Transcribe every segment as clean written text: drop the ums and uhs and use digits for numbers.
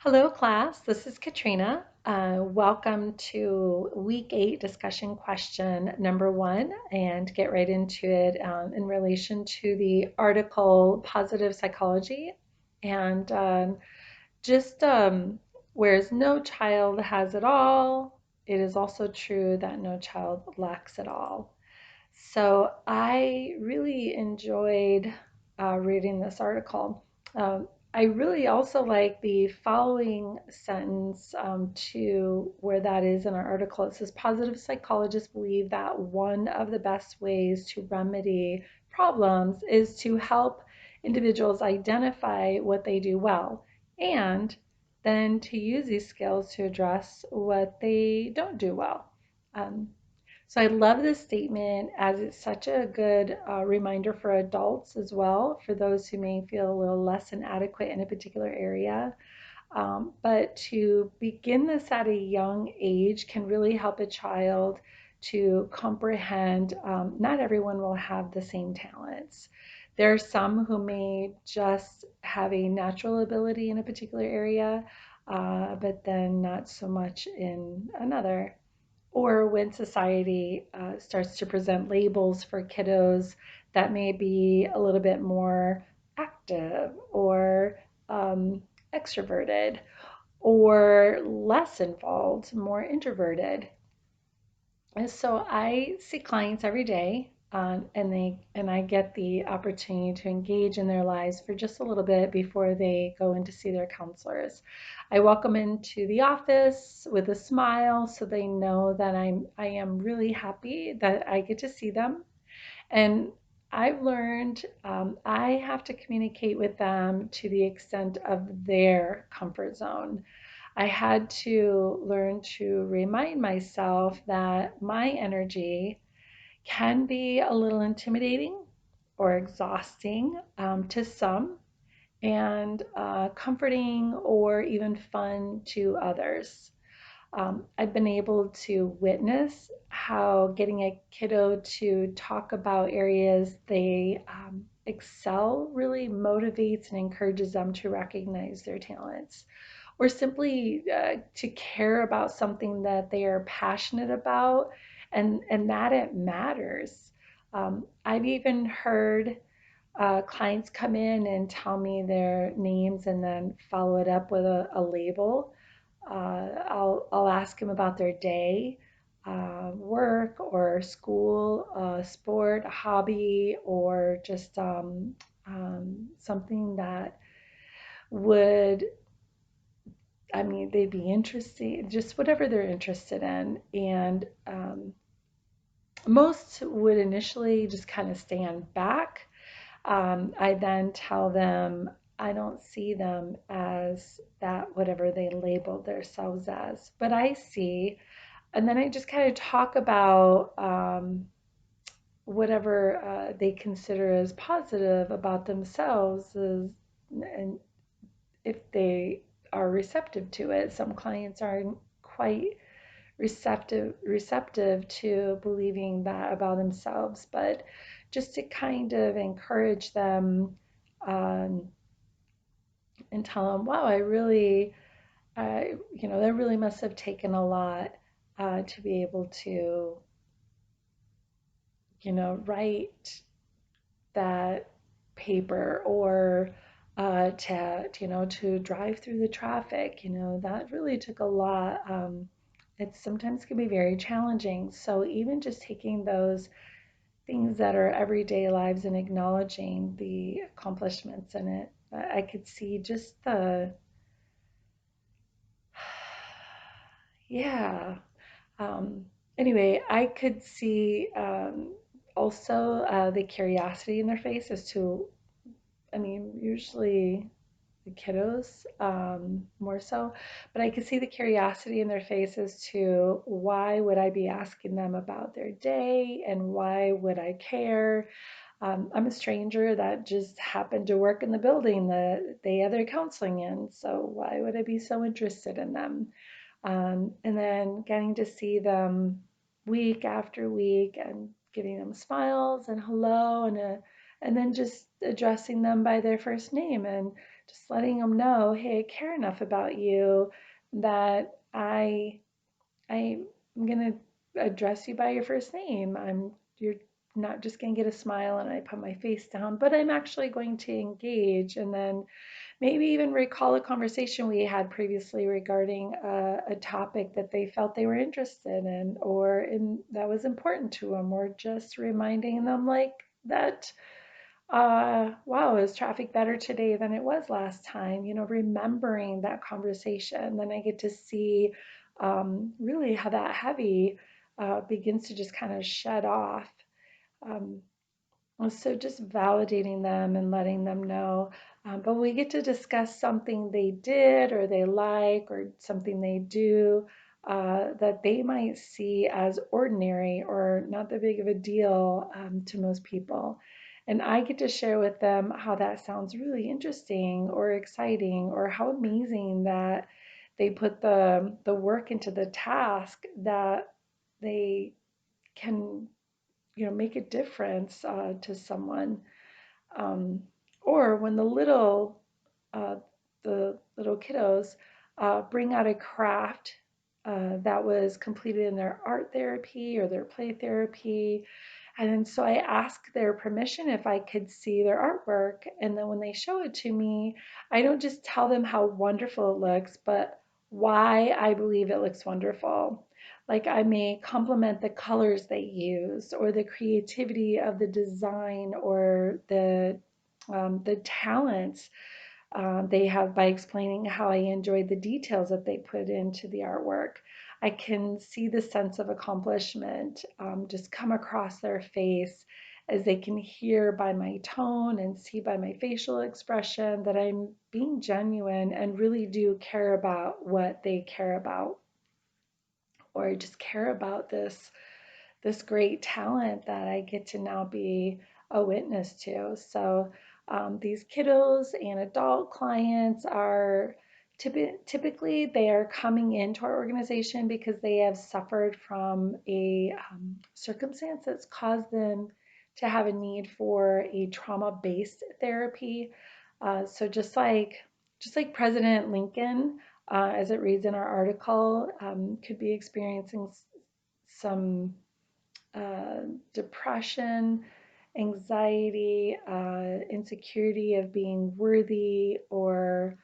Hello, class. This is Katrina. Welcome to week 8 discussion question number 1 and get right into it in relation to the article Positive Psychology. And just whereas no child has it all, it is also true that no child lacks it all. So I really enjoyed reading this article. Um, I really also like the following sentence to where that is in our article. It says positive psychologists believe that one of the best ways to remedy problems is to help individuals identify what they do well and then to use these skills to address what they don't do well. Um, so I love this statement as it's such a good reminder for adults as well, for those who may feel a little less inadequate in a particular area. But to begin this at a young age can really help a child to comprehend not everyone will have the same talents. There are some who may just have a natural ability in a particular area, but then not so much in another. Or when society starts to present labels for kiddos that may be a little bit more active or um, extroverted or less involved, more introverted. And so I see clients every day, and I get the opportunity to engage in their lives for just a little bit before they go in to see their counselors. I welcome into the office with a smile so they know that I am really happy that I get to see them. And I've learned I have to communicate with them to the extent of their comfort zone. I had to learn to remind myself that my energy can be a little intimidating or exhausting to some, and comforting or even fun to others. I've been able to witness how getting a kiddo to talk about areas they excel really motivates and encourages them to recognize their talents or simply to care about something that they are passionate about and that it matters. I've even heard clients come in and tell me their names and then follow it up with a label. I'll ask them about their day, work or school, sport, a hobby, or just something that would, I mean, they'd be interested, just whatever they're interested in. And most would initially just kind of stand back. I then tell them I don't see them as that, whatever they labeled themselves as, but I see. And then I just kind of talk about whatever they consider as positive about themselves, and if they are receptive to it. Some clients aren't quite receptive to believing that about themselves, but just to kind of encourage them um, and tell them, wow, that really must have taken a lot to be able to, write that paper or to drive through the traffic. That really took a lot. It sometimes can be very challenging. So even just taking those things that are everyday lives and acknowledging the accomplishments in it, I could see just the, yeah. Um, anyway, I could see also the curiosity in their face as to, I mean, usually the kiddos more so, but I could see the curiosity in their faces to why would I be asking them about their day and why would I care? I'm a stranger that just happened to work in the building that they had their counseling in, so why would I be so interested in them? And then getting to see them week after week and giving them smiles and hello and then just addressing them by their first name and just letting them know, hey, I care enough about you that I'm gonna address you by your first name. You're not just gonna get a smile and I put my face down, but I'm actually going to engage, and then maybe even recall a conversation we had previously regarding a topic that they felt they were interested in or that was important to them, or just reminding them like that, wow, is traffic better today than it was last time? Remembering that conversation. Then I get to see really how that heavy begins to just kind of shed off. Um, so just validating them and letting them know. But we get to discuss something they did or they like or something they do that they might see as ordinary or not that big of a deal to most people. And I get to share with them how that sounds really interesting or exciting, or how amazing that they put the work into the task, that they can make a difference to someone. Um, or when uh, the little kiddos bring out a craft that was completed in their art therapy or their play therapy. And then so I ask their permission if I could see their artwork. And then when they show it to me, I don't just tell them how wonderful it looks, but why I believe it looks wonderful. Like I may compliment the colors they use, or the creativity of the design, or the talents they have by explaining how I enjoyed the details that they put into the artwork. I can see the sense of accomplishment just come across their face, as they can hear by my tone and see by my facial expression that I'm being genuine and really do care about what they care about, or just care about this great talent that I get to now be a witness to. So these kiddos and adult clients are typically they are coming into our organization because they have suffered from a circumstance that's caused them to have a need for a trauma-based therapy. So just like President Lincoln, as it reads in our article, could be experiencing some uh, depression, anxiety, insecurity of being worthy, or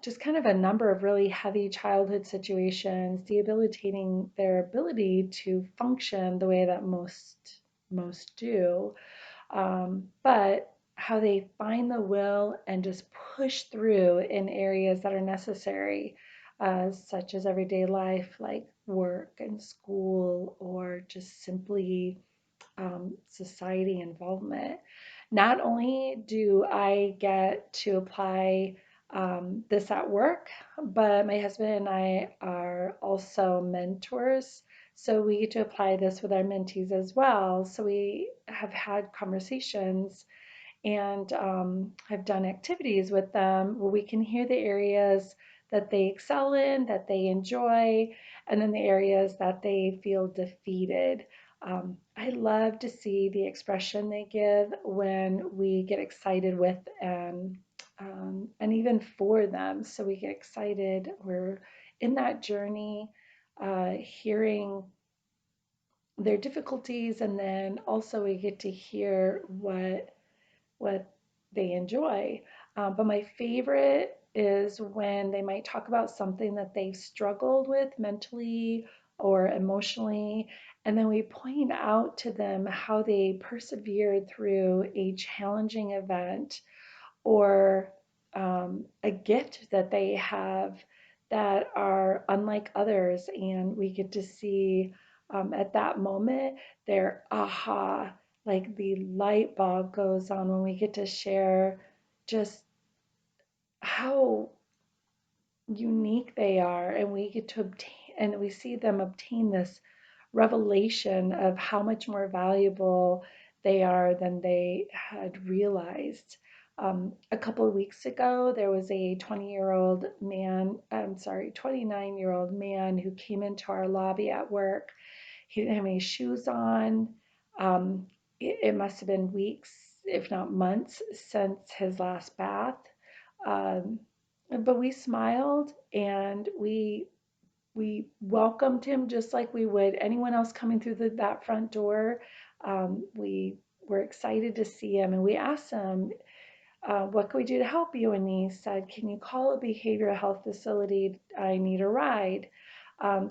just kind of a number of really heavy childhood situations, debilitating their ability to function the way that most do. But how they find the will and just push through in areas that are necessary, such as everyday life, like work and school, or just simply society involvement. Not only do I get to apply this at work, but my husband and I are also mentors. So we get to apply this with our mentees as well. So we have had conversations and have done activities with them where we can hear the areas that they excel in, that they enjoy, and then the areas that they feel defeated. I love to see the expression they give when we get excited with and even for them. So we get excited. We're in that journey, hearing their difficulties, and then also we get to hear what they enjoy. But my favorite is when they might talk about something that they've struggled with mentally or emotionally, and then we point out to them how they persevered through a challenging event, or a gift that they have that are unlike others. And we get to see at that moment their aha, like the light bulb goes on when we get to share just how unique they are, and we get to obtain and we see them obtain this revelation of how much more valuable they are than they had realized. A couple of weeks ago, there was a 20-year-old man, I'm sorry, 29-year-old man who came into our lobby at work. He didn't have any shoes on. It must have been weeks. if not months, since his last bath. Um, but we smiled and we welcomed him just like we would anyone else coming through that front door. We were excited to see him, and we asked him, what can we do to help you? And he said, can you call a behavioral health facility? I need a ride.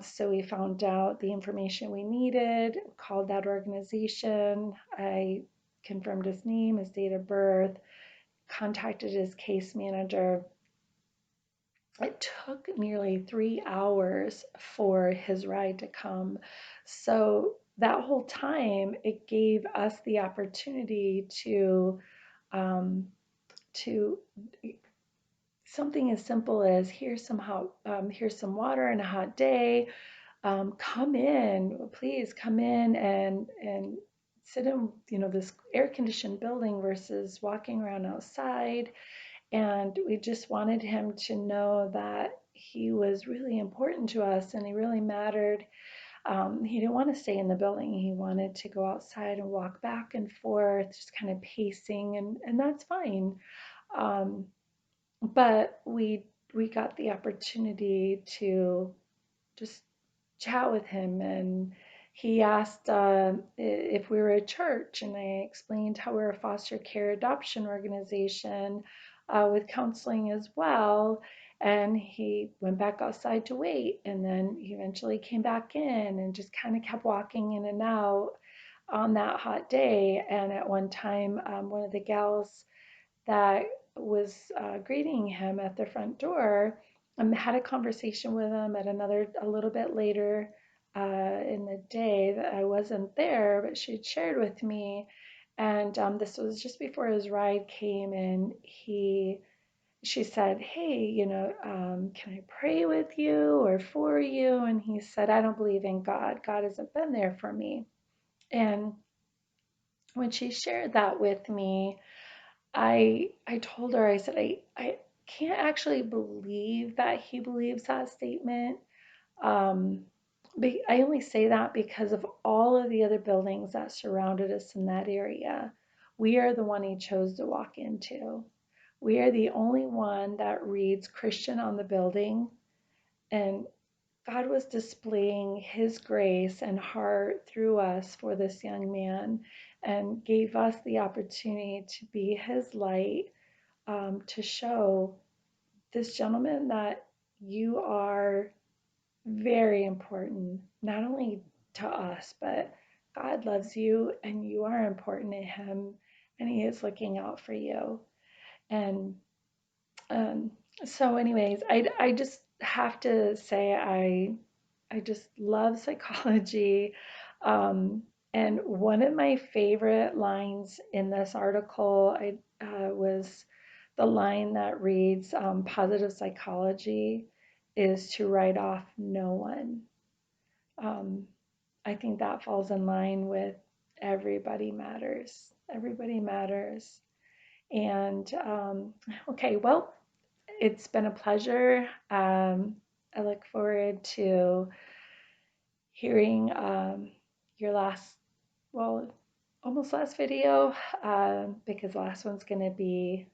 So we found out the information we needed, called that organization. I confirmed his name, his date of birth, contacted his case manager. It took nearly 3 hours for his ride to come. So that whole time, it gave us the opportunity um, to something as simple as here's some water and a hot day. Come in, please come in and sit in, this air conditioned building versus walking around outside. And we just wanted him to know that he was really important to us and he really mattered. He didn't want to stay in the building. He wanted to go outside and walk back and forth, just kind of pacing, and that's fine. Um, but we got the opportunity to just chat with him, and he asked if we were a church, and I explained how we're a foster care adoption organization with counseling as well. And he went back outside to wait, and then he eventually came back in and just kind of kept walking in and out on that hot day. And at one time, one of the gals that was greeting him at the front door, had a conversation with him at a little bit later in the day that I wasn't there, but she'd shared with me. And this was just before his ride came, and she said, "Hey, can I pray with you or for you?" And he said, "I don't believe in God. God hasn't been there for me." And when she shared that with me, I told her, I said, I can't actually believe that he believes that statement. Um, I only say that because of all of the other buildings that surrounded us in that area. We are the one he chose to walk into. We are the only one that reads Christian on the building, and God was displaying his grace and heart through us for this young man and gave us the opportunity to be his light, to show this gentleman that you are very important, not only to us, but God loves you and you are important to him and he is looking out for you. And um, so, anyways, I just have to say I just love psychology. Um, and one of my favorite lines in this article was the line that reads, positive psychology is to write off no one. Um, I think that falls in line with everybody matters. Everybody matters. And okay, well, it's been a pleasure. I look forward to hearing your well, almost last video, because the last one's going to be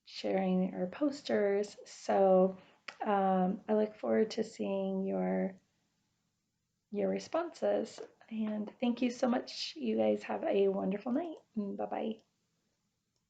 sharing our posters. So I look forward to seeing your responses. And thank you so much. You guys have a wonderful night. Bye bye.